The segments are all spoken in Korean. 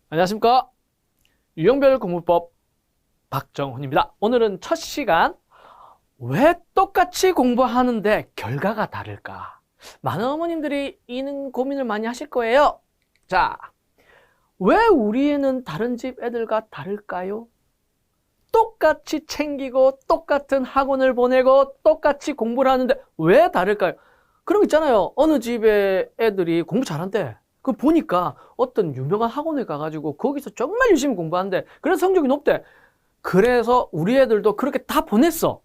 안녕하십니까. 유형별 공부법 박정훈입니다. 오늘은 첫 시간, 왜 똑같이 공부하는데 결과가 다를까? 많은 어머님들이 이는 고민을 많이 하실 거예요. 자, 왜 우리 애는 다른 집 애들과 다를까요? 똑같이 챙기고 똑같은 학원을 보내고 똑같이 공부를 하는데 왜 다를까요? 그런 거 있잖아요. 어느 집에 애들이 공부 잘한대. 그 보니까 어떤 유명한 학원에 가가지고 거기서 정말 열심히 공부하는데 그래서 성적이 높대. 그래서 우리 애들도 그렇게 다 보냈어.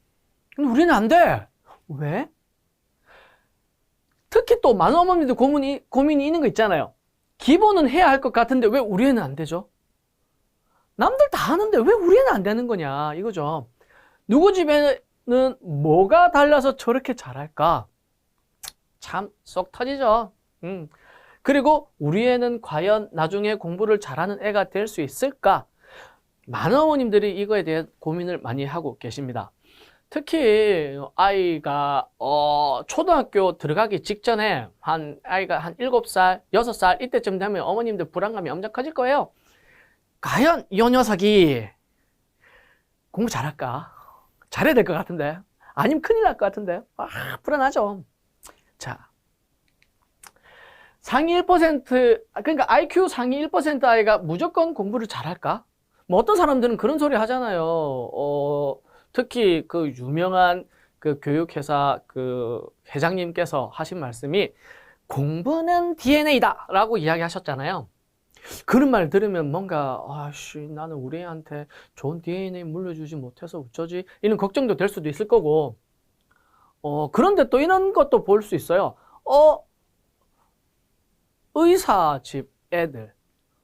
근데 우리는 안 돼. 왜? 특히 또 많은 어머님들 고민이 있는 거 있잖아요. 기본은 해야 할 것 같은데 왜 우리 애는 안 되죠? 남들 다 하는데 왜 우리 애는 안 되는 거냐 이거죠. 누구 집에는 뭐가 달라서 저렇게 잘할까? 참 쏙 터지죠. 그리고 우리 애는 과연 나중에 공부를 잘하는 애가 될 수 있을까? 많은 어머님들이 이거에 대해 고민을 많이 하고 계십니다. 특히 아이가 초등학교 들어가기 직전에 아이가 한 7살, 6살 이때쯤 되면 어머님들 불안감이 엄청 커질 거예요. 과연 이 녀석이 공부 잘할까? 잘해야 될 것 같은데 아니면 큰일 날 것 같은데 불안하죠. 자, 상위 1%, 그러니까 IQ 상위 1% 아이가 무조건 공부를 잘할까? 뭐 어떤 사람들은 그런 소리 하잖아요. 특히 그 유명한 그 교육회사 그 회장님께서 하신 말씀이 공부는 DNA다 라고 이야기하셨잖아요. 그런 말 들으면 뭔가 나는 우리 애한테 좋은 DNA 물려주지 못해서 어쩌지? 이런 걱정도 될 수도 있을 거고 그런데 또 이런 것도 볼 수 있어요. 의사 집 애들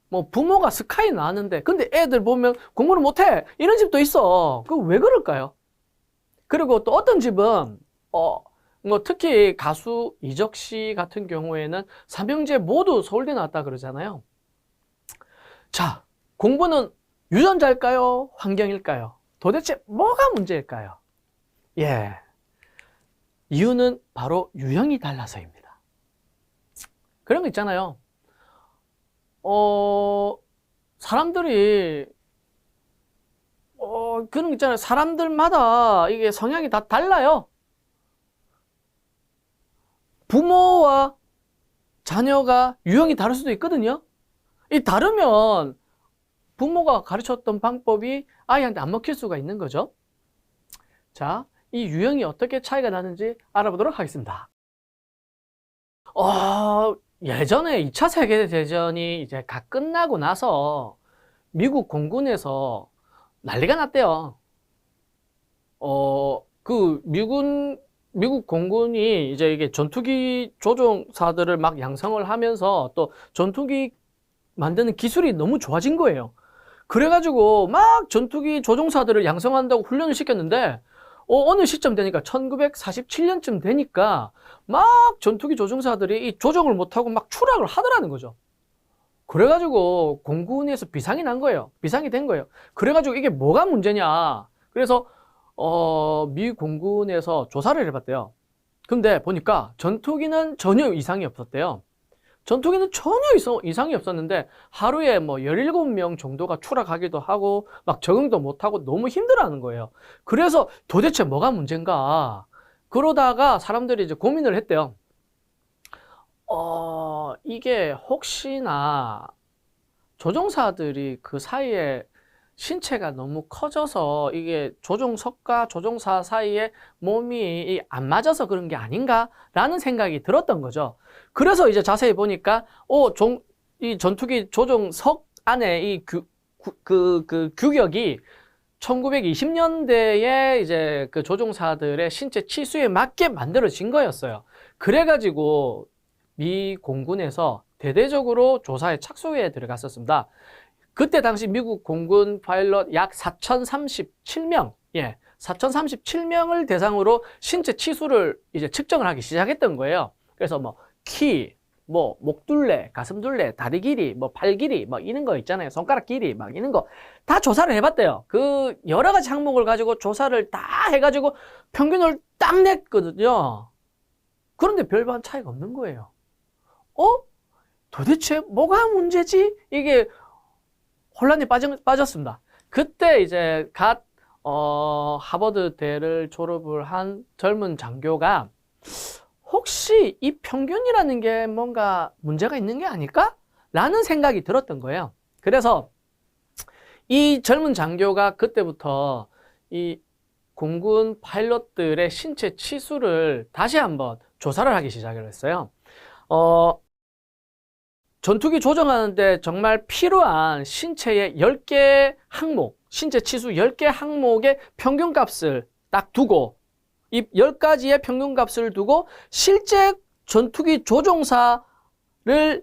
뭐 부모가 스카이 나왔는데 근데 애들 보면 공부를 못해 이런 집도 있어. 그 왜 그럴까요? 그리고 또 어떤 집은 뭐 특히 가수 이적 씨 같은 경우에는 삼형제 모두 서울대 나왔다 그러잖아요. 자, 공부는 유전자일까요? 환경일까요? 도대체 뭐가 문제일까요? 예, 이유는 바로 유형이 달라서입니다. 그런 거 있잖아요. 사람들이 그런 거 있잖아요. 사람들마다 이게 성향이 다 달라요. 부모와 자녀가 유형이 다를 수도 있거든요. 이 다르면 부모가 가르쳤던 방법이 아이한테 안 먹힐 수가 있는 거죠. 자, 이 유형이 어떻게 차이가 나는지 알아보도록 하겠습니다. 예전에 2차 세계대전이 이제 다 끝나고 나서 미국 공군에서 난리가 났대요. 그 미국 공군이 이제 이게 전투기 조종사들을 막 양성을 하면서 또 전투기 만드는 기술이 너무 좋아진 거예요. 그래가지고 막 전투기 조종사들을 양성한다고 훈련을 시켰는데 어느 시점 되니까 1947년쯤 되니까 막 전투기 조종사들이 이 조종을 못하고 막 추락을 하더라는 거죠. 그래가지고 공군에서 비상이 난 거예요. 비상이 된 거예요. 그래가지고 이게 뭐가 문제냐. 그래서 미 공군에서 조사를 해봤대요. 근데 보니까 전투기는 전혀 이상이 없었대요. 전투기는 전혀 이상이 없었는데 하루에 뭐 17명 정도가 추락하기도 하고 막 적응도 못하고 너무 힘들어하는 거예요. 그래서 도대체 뭐가 문제인가? 그러다가 사람들이 이제 고민을 했대요. 이게 혹시나 조종사들이 그 사이에 신체가 너무 커져서 이게 조종석과 조종사 사이에 몸이 안 맞아서 그런 게 아닌가라는 생각이 들었던 거죠. 그래서 이제 자세히 보니까 이 전투기 조종석 안에 이 규격이 1920년대에 이제 그 조종사들의 신체 치수에 맞게 만들어진 거였어요. 그래가지고 미 공군에서 대대적으로 조사에 착수에 들어갔었습니다. 그때 당시 미국 공군 파일럿 약 4,037명, 4,037명을 대상으로 신체 치수를 이제 측정을 하기 시작했던 거예요. 그래서 뭐 키, 뭐 목둘레, 가슴둘레, 다리 길이, 뭐 팔 길이, 뭐 이런 거 있잖아요. 손가락 길이, 막 이런 거 다 조사를 해봤대요. 그 여러 가지 항목을 가지고 조사를 다 해가지고 평균을 딱 냈거든요. 그런데 별반 차이가 없는 거예요. 도대체 뭐가 문제지? 이게 혼란에 빠졌습니다. 그때 이제 하버드대를 졸업을 한 젊은 장교가 혹시 이 평균이라는 게 뭔가 문제가 있는 게 아닐까? 라는 생각이 들었던 거예요. 그래서 이 젊은 장교가 그때부터 이 공군 파일럿들의 신체 치수를 다시 한번 조사를 하기 시작을 했어요. 전투기 조정하는데 정말 필요한 신체의 10개 항목, 신체 치수 10개 항목의 평균값을 딱 두고 이 10가지의 평균값을 두고 실제 전투기 조종사를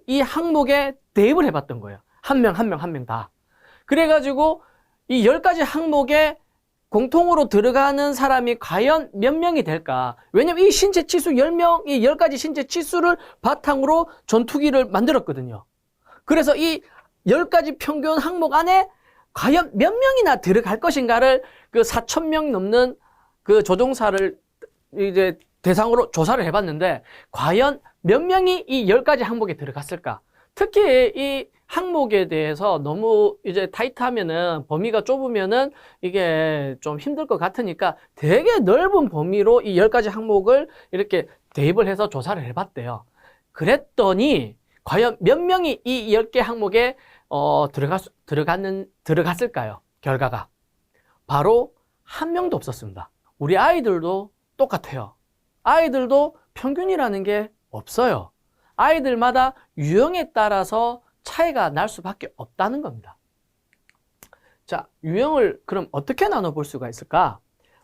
이 항목에 대입을 해봤던 거예요. 한 명 다. 그래가지고 이 10가지 항목에 공통으로 들어가는 사람이 과연 몇 명이 될까? 왜냐면 이 신체 치수 10명, 이 10가지 신체 치수를 바탕으로 전투기를 만들었거든요. 그래서 이 10가지 평균 항목 안에 과연 몇 명이나 들어갈 것인가를 그 4,000명 넘는 그 조종사를 이제 대상으로 조사를 해봤는데 과연 몇 명이 이 10가지 항목에 들어갔을까? 특히 이 항목에 대해서 너무 이제 타이트하면은 범위가 좁으면은 이게 좀 힘들 것 같으니까 되게 넓은 범위로 이 10가지 항목을 이렇게 대입을 해서 조사를 해봤대요. 그랬더니 과연 몇 명이 이 10개 항목에 들어갔을까요? 결과가 바로 한 명도 없었습니다. 우리 아이들도 똑같아요. 아이들도 평균이라는 게 없어요. 아이들마다 유형에 따라서 차이가 날 수밖에 없다는 겁니다. 자, 유형을 그럼 어떻게 나눠볼 수가 있을까?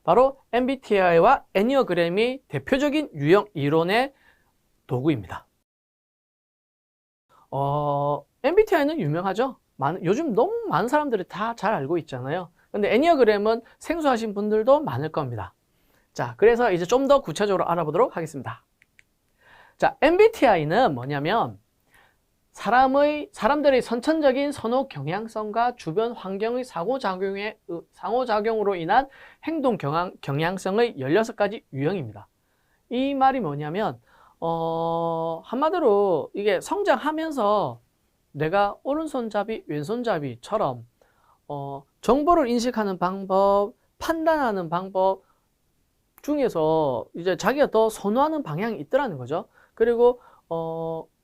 바로 MBTI와 애니어그램이 대표적인 유형 이론의 도구입니다. MBTI는 유명하죠? 요즘 너무 많은 사람들이 다 잘 알고 있잖아요. 근데 애니어그램은 생소하신 분들도 많을 겁니다. 자, 그래서 이제 좀 더 구체적으로 알아보도록 하겠습니다. 자, MBTI는 뭐냐면 사람들의 선천적인 선호 경향성과 주변 환경의 상호작용으로 인한 행동 경향성의 16가지 유형입니다. 이 말이 뭐냐면 한마디로 이게 성장하면서 내가 오른손잡이, 왼손잡이처럼 정보를 인식하는 방법, 판단하는 방법 중에서 이제 자기가 더 선호하는 방향이 있더라는 거죠. 그리고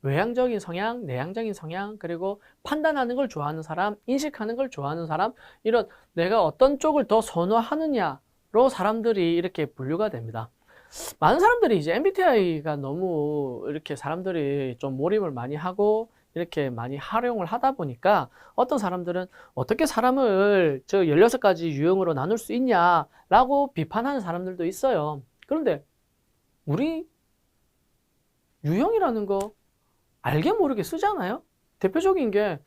외향적인 성향, 내향적인 성향, 그리고 판단하는 걸 좋아하는 사람, 인식하는 걸 좋아하는 사람, 이런 내가 어떤 쪽을 더 선호하느냐로 사람들이 이렇게 분류가 됩니다. 많은 사람들이 이제 MBTI가 너무 이렇게 사람들이 좀 몰입을 많이 하고 이렇게 많이 활용을 하다 보니까 어떤 사람들은 어떻게 사람을 저 16가지 유형으로 나눌 수 있냐라고 비판하는 사람들도 있어요. 그런데 우리 유형이라는 거 알게 모르게 쓰잖아요. 대표적인 게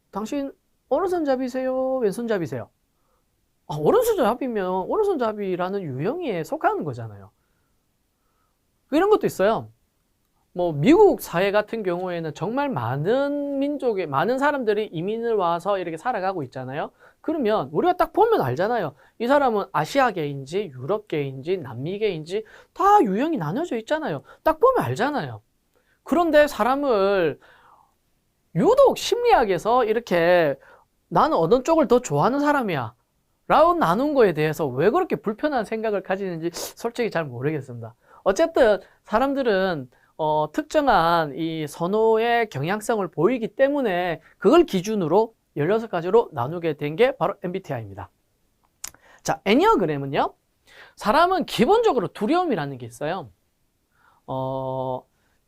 당신 오른손잡이세요? 왼손잡이세요? 오른손잡이면 오른손잡이라는 유형에 속하는 거잖아요. 이런 것도 있어요. 뭐 미국 사회 같은 경우에는 정말 많은 사람들이 이민을 와서 이렇게 살아가고 있잖아요. 그러면 우리가 딱 보면 알잖아요. 이 사람은 아시아계인지 유럽계인지 남미계인지 다 유형이 나눠져 있잖아요. 딱 보면 알잖아요. 그런데 사람을 유독 심리학에서 이렇게 나는 어느 쪽을 더 좋아하는 사람이야 라고 나눈 거에 대해서 왜 그렇게 불편한 생각을 가지는지 솔직히 잘 모르겠습니다. 어쨌든 사람들은 특정한 이 선호의 경향성을 보이기 때문에 그걸 기준으로 16가지로 나누게 된 게 바로 MBTI입니다. 자, 애니어그램은요. 사람은 기본적으로 두려움이라는 게 있어요.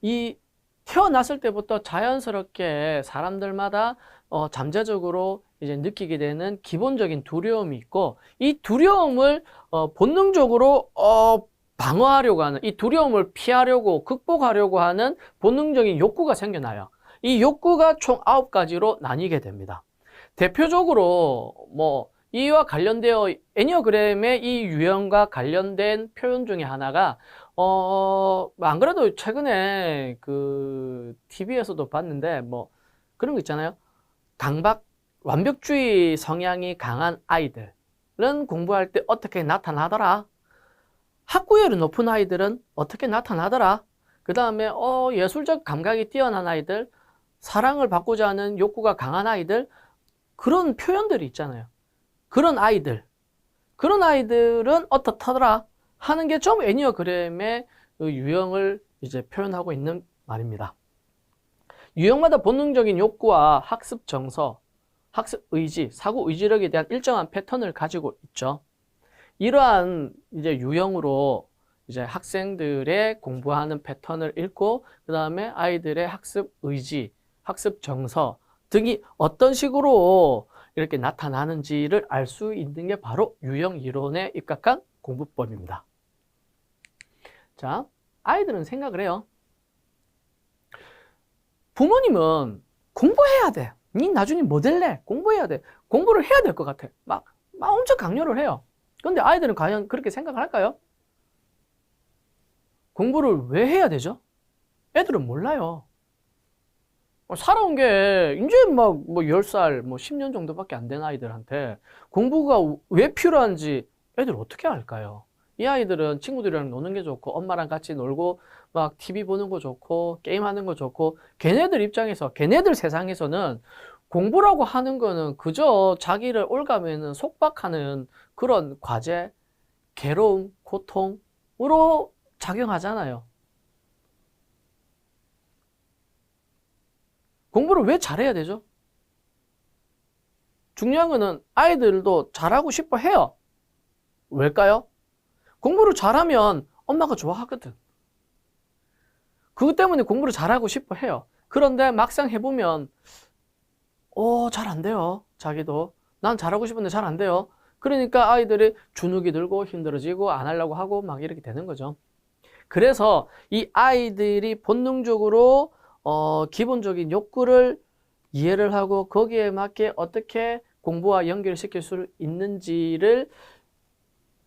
이 태어났을 때부터 자연스럽게 사람들마다 잠재적으로 이제 느끼게 되는 기본적인 두려움이 있고 이 두려움을 본능적으로 방어하려고 하는, 이 두려움을 피하려고 극복하려고 하는 본능적인 욕구가 생겨나요. 이 욕구가 총 9가지로 나뉘게 됩니다. 대표적으로 뭐 이와 관련되어 애니어그램의 이 유형과 관련된 표현 중에 하나가 안 그래도 최근에 그 TV에서도 봤는데 뭐 그런 거 있잖아요. 완벽주의 성향이 강한 아이들은 공부할 때 어떻게 나타나더라. 학구열이 높은 아이들은 어떻게 나타나더라. 그 다음에 예술적 감각이 뛰어난 아이들, 사랑을 받고자 하는 욕구가 강한 아이들, 그런 표현들이 있잖아요. 그런 아이들은 어떻다더라 하는 게 좀 애니어그램의 그 유형을 이제 표현하고 있는 말입니다. 유형마다 본능적인 욕구와 학습 정서, 학습 의지, 사고 의지력에 대한 일정한 패턴을 가지고 있죠. 이러한 이제 유형으로 이제 학생들의 공부하는 패턴을 읽고, 그 다음에 아이들의 학습 의지, 학습 정서 등이 어떤 식으로 이렇게 나타나는지를 알 수 있는 게 바로 유형 이론에 입각한 공부법입니다. 자, 아이들은 생각을 해요. 부모님은 공부해야 돼. 니 나중에 뭐 될래? 공부해야 돼. 공부를 해야 될 것 같아. 막 엄청 강요를 해요. 근데 아이들은 과연 그렇게 생각을 할까요? 공부를 왜 해야 되죠? 애들은 몰라요. 살아온 게 이제 막 뭐 10살, 뭐 10년 정도밖에 안 된 아이들한테 공부가 왜 필요한지 애들 어떻게 알까요? 이 아이들은 친구들이랑 노는 게 좋고, 엄마랑 같이 놀고, 막 TV 보는 거 좋고, 게임하는 거 좋고, 걔네들 입장에서, 걔네들 세상에서는 공부라고 하는 거는 그저 자기를 올가매는 속박하는 그런 과제, 괴로움, 고통으로 작용하잖아요. 공부를 왜 잘해야 되죠? 중요한 거는 아이들도 잘하고 싶어 해요. 왜일까요? 공부를 잘하면 엄마가 좋아하거든. 그것 때문에 공부를 잘하고 싶어 해요. 그런데 막상 해보면 잘 안 돼요. 자기도. 난 잘하고 싶은데 잘 안 돼요. 그러니까 아이들이 주눅이 들고 힘들어지고 안 하려고 하고 막 이렇게 되는 거죠. 그래서 이 아이들이 본능적으로 기본적인 욕구를 이해를 하고 거기에 맞게 어떻게 공부와 연결시킬 수 있는지를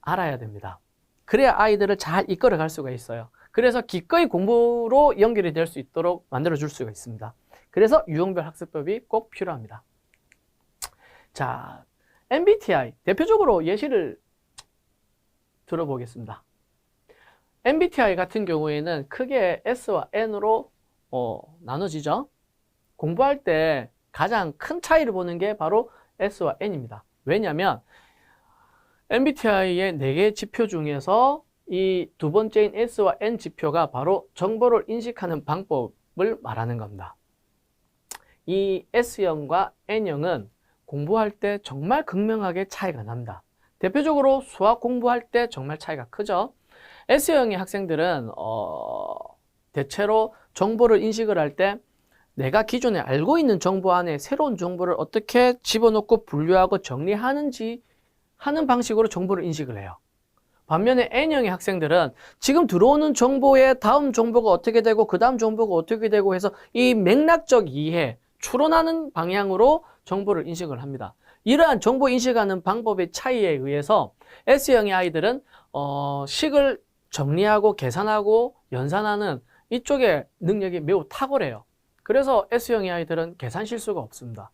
알아야 됩니다. 그래야 아이들을 잘 이끌어 갈 수가 있어요. 그래서 기꺼이 공부로 연결이 될 수 있도록 만들어 줄 수가 있습니다. 그래서 유형별 학습법이 꼭 필요합니다. 자, MBTI 대표적으로 예시를 들어보겠습니다. MBTI 같은 경우에는 크게 S와 N으로 나눠지죠. 공부할 때 가장 큰 차이를 보는 게 바로 S와 N입니다. 왜냐하면 MBTI의 4개 지표 중에서 이 두 번째인 S와 N 지표가 바로 정보를 인식하는 방법을 말하는 겁니다. 이 S형과 N형은 공부할 때 정말 극명하게 차이가 납니다. 대표적으로 수학 공부할 때 정말 차이가 크죠. S형의 학생들은 대체로 정보를 인식을 할 때 내가 기존에 알고 있는 정보 안에 새로운 정보를 어떻게 집어넣고 분류하고 정리하는지 하는 방식으로 정보를 인식을 해요. 반면에 N형의 학생들은 지금 들어오는 정보의 다음 정보가 어떻게 되고 그 다음 정보가 어떻게 되고 해서 이 맥락적 이해, 추론하는 방향으로 정보를 인식을 합니다. 이러한 정보 인식하는 방법의 차이에 의해서 S형의 아이들은 식을 정리하고 계산하고 연산하는 이쪽의 능력이 매우 탁월해요. 그래서 S형의 아이들은 계산 실수가 없습니다.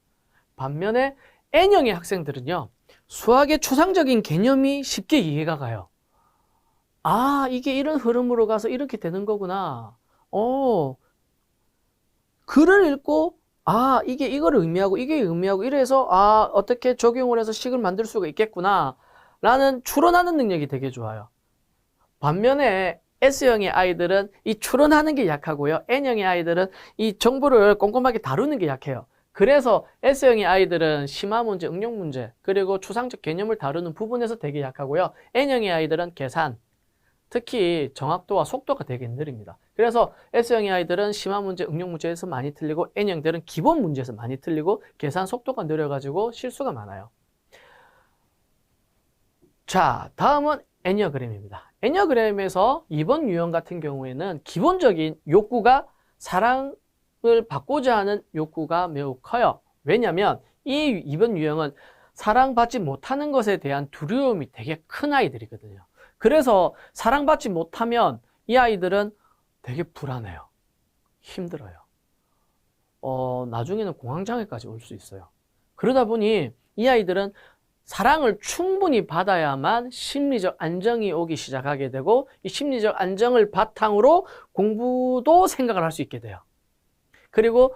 반면에 N형의 학생들은요, 수학의 추상적인 개념이 쉽게 이해가 가요. 아, 이게 이런 흐름으로 가서 이렇게 되는 거구나. 글을 읽고, 아, 이게 이걸 의미하고, 이게 의미하고, 이래서, 아, 어떻게 적용을 해서 식을 만들 수가 있겠구나. 라는 추론하는 능력이 되게 좋아요. 반면에 S형의 아이들은 이 추론하는 게 약하고요. N형의 아이들은 이 정보를 꼼꼼하게 다루는 게 약해요. 그래서 S형의 아이들은 심화 문제, 응용 문제, 그리고 추상적 개념을 다루는 부분에서 되게 약하고요. N형의 아이들은 계산, 특히 정확도와 속도가 되게 느립니다. 그래서 S형의 아이들은 심화 문제, 응용 문제에서 많이 틀리고 N형들은 기본 문제에서 많이 틀리고 계산 속도가 느려가지고 실수가 많아요. 자, 다음은 애니어그램입니다. 애니어그램에서 이번 유형 같은 경우에는 기본적인 욕구가 사랑을 받고자 하는 욕구가 매우 커요. 왜냐하면 이번 유형은 사랑받지 못하는 것에 대한 두려움이 되게 큰 아이들이거든요. 그래서 사랑받지 못하면 이 아이들은 되게 불안해요. 힘들어요. 나중에는 공황장애까지 올 수 있어요. 그러다 보니 이 아이들은 사랑을 충분히 받아야만 심리적 안정이 오기 시작하게 되고 이 심리적 안정을 바탕으로 공부도 생각을 할 수 있게 돼요. 그리고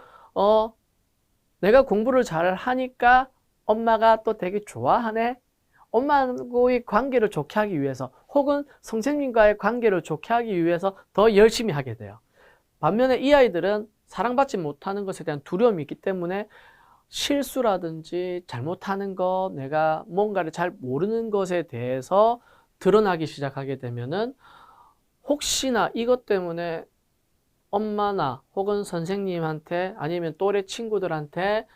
내가 공부를 잘 하니까 엄마가 또 되게 좋아하네. 엄마하고의 관계를 좋게 하기 위해서 혹은 선생님과의 관계를 좋게 하기 위해서 더 열심히 하게 돼요. 반면에 이 아이들은 사랑받지 못하는 것에 대한 두려움이 있기 때문에 실수라든지 잘못하는 것, 내가 뭔가를 잘 모르는 것에 대해서 드러나기 시작하게 되면은 혹시나 이것 때문에 엄마나 혹은 선생님한테 아니면 또래 친구들한테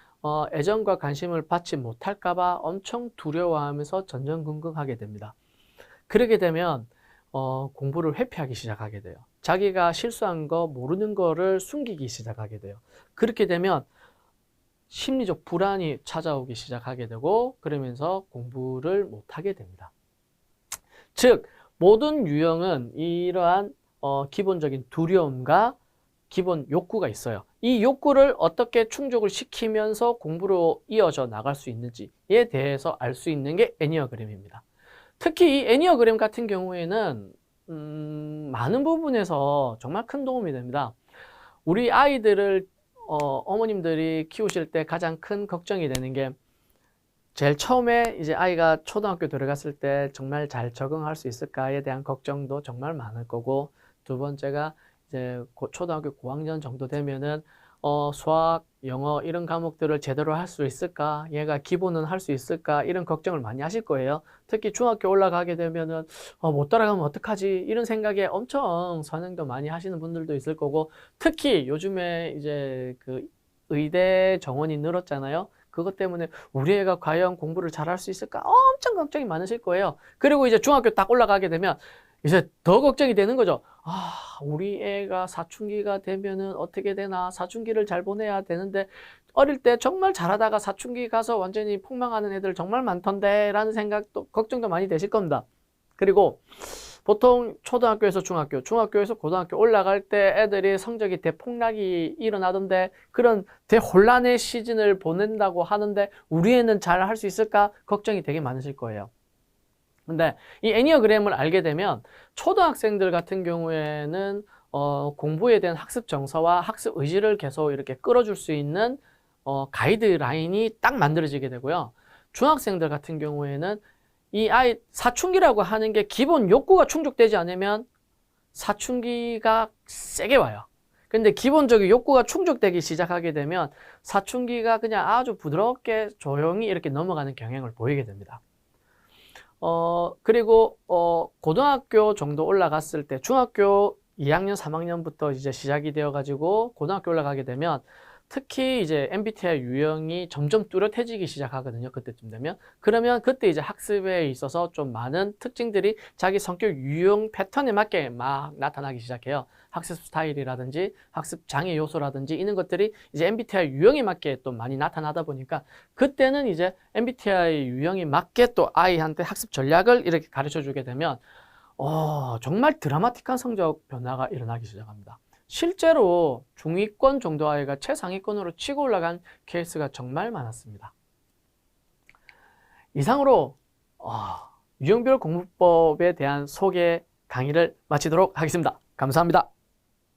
애정과 관심을 받지 못할까 봐 엄청 두려워하면서 전전긍긍하게 됩니다. 그러게 되면 공부를 회피하기 시작하게 돼요. 자기가 실수한 거, 모르는 거를 숨기기 시작하게 돼요. 그렇게 되면 심리적 불안이 찾아오기 시작하게 되고 그러면서 공부를 못하게 됩니다. 즉 모든 유형은 이러한 기본적인 두려움과 기본 욕구가 있어요. 이 욕구를 어떻게 충족을 시키면서 공부로 이어져 나갈 수 있는지에 대해서 알 수 있는 게 애니어그램입니다. 특히 이 애니어그램 같은 경우에는 많은 부분에서 정말 큰 도움이 됩니다. 우리 아이들을 어머님들이 키우실 때 가장 큰 걱정이 되는 게 제일 처음에 이제 아이가 초등학교 들어갔을 때 정말 잘 적응할 수 있을까에 대한 걱정도 정말 많을 거고, 두 번째가 이제 초등학교 고학년 정도 되면은 수학, 영어 이런 과목들을 제대로 할 수 있을까? 얘가 기본은 할 수 있을까? 이런 걱정을 많이 하실 거예요. 특히 중학교 올라가게 되면은 못 따라가면 어떡하지? 이런 생각에 엄청 선행도 많이 하시는 분들도 있을 거고, 특히 요즘에 이제 그 의대 정원이 늘었잖아요. 그것 때문에 우리 애가 과연 공부를 잘할 수 있을까? 엄청 걱정이 많으실 거예요. 그리고 이제 중학교 딱 올라가게 되면 이제 더 걱정이 되는 거죠. 우리 애가 사춘기가 되면은 어떻게 되나? 사춘기를 잘 보내야 되는데 어릴 때 정말 잘하다가 사춘기 가서 완전히 폭망하는 애들 정말 많던데 라는 생각도 걱정도 많이 되실 겁니다. 그리고 보통 초등학교에서 중학교, 중학교에서 고등학교 올라갈 때 애들이 성적이 대폭락이 일어나던데 그런 대혼란의 시즌을 보낸다고 하는데 우리 애는 잘 할 수 있을까? 걱정이 되게 많으실 거예요. 근데 이 애니어그램을 알게 되면 초등학생들 같은 경우에는 공부에 대한 학습 정서와 학습 의지를 계속 이렇게 끌어줄 수 있는 가이드라인이 딱 만들어지게 되고요. 중학생들 같은 경우에는 이 아이 사춘기라고 하는 게 기본 욕구가 충족되지 않으면 사춘기가 세게 와요. 근데 기본적인 욕구가 충족되기 시작하게 되면 사춘기가 그냥 아주 부드럽게 조용히 이렇게 넘어가는 경향을 보이게 됩니다. 그리고 고등학교 정도 올라갔을 때 중학교 2학년, 3학년부터 이제 시작이 되어 가지고 고등학교 올라가게 되면 특히 이제 MBTI 유형이 점점 뚜렷해지기 시작하거든요. 그때쯤 되면. 그러면 그때 이제 학습에 있어서 좀 많은 특징들이 자기 성격 유형 패턴에 맞게 막 나타나기 시작해요. 학습 스타일이라든지 학습 장애 요소라든지 이런 것들이 이제 MBTI 유형에 맞게 또 많이 나타나다 보니까 그때는 이제 MBTI 유형에 맞게 또 아이한테 학습 전략을 이렇게 가르쳐 주게 되면 정말 드라마틱한 성적 변화가 일어나기 시작합니다. 실제로 중위권 정도 아이가 최상위권으로 치고 올라간 케이스가 정말 많았습니다. 이상으로 유형별 공부법에 대한 소개 강의를 마치도록 하겠습니다. 감사합니다.